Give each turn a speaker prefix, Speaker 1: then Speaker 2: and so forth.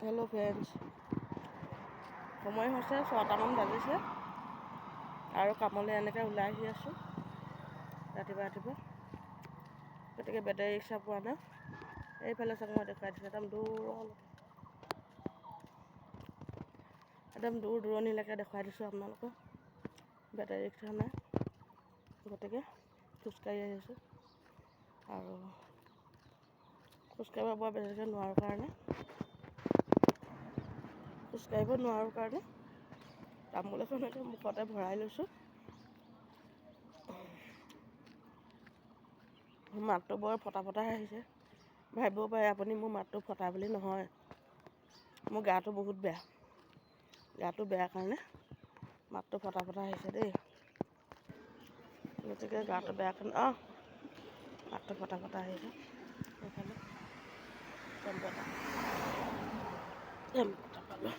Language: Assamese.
Speaker 1: হেল্ল' ফ্ৰেণ্ডছ, সময় হৈছে 6টামান বাজিছে আৰু কামলৈ এনেকৈ ওলাই আহি আছোঁ ৰাতিপুৱা। গতিকে বেটেৰী ৰিক্সা পোৱা নাই। এইফালে চাওক, মই দেখুৱাই দিছোঁ একদম দূৰ দূৰণিলৈকে দেখুৱাই দিছোঁ আপোনালোকক। বেটেৰী ৰিক্সা নাই, গতিকে খোজকাঢ়ি আহিছোঁ। আৰু খোজকাঢ়িব বৰ বেছিকৈ নোৱাৰোঁ কাৰণে তামোল এখনকে মুখতে ভৰাই লৈছোঁ। মাতটো বৰ ফটা আহিছে। ভাবিব পাৰে আপুনি মোৰ মাতটো ফটা বুলি। নহয়, মোৰ গাটো বহুত বেয়া। গাটো বেয়া কাৰণে মাতটো ফটা আহিছে দেই। গতিকে গাটো বেয়া কাৰণে মাতটো ফটা আহিছে। সেইকাৰণে টেম্পু এটা পালোঁ।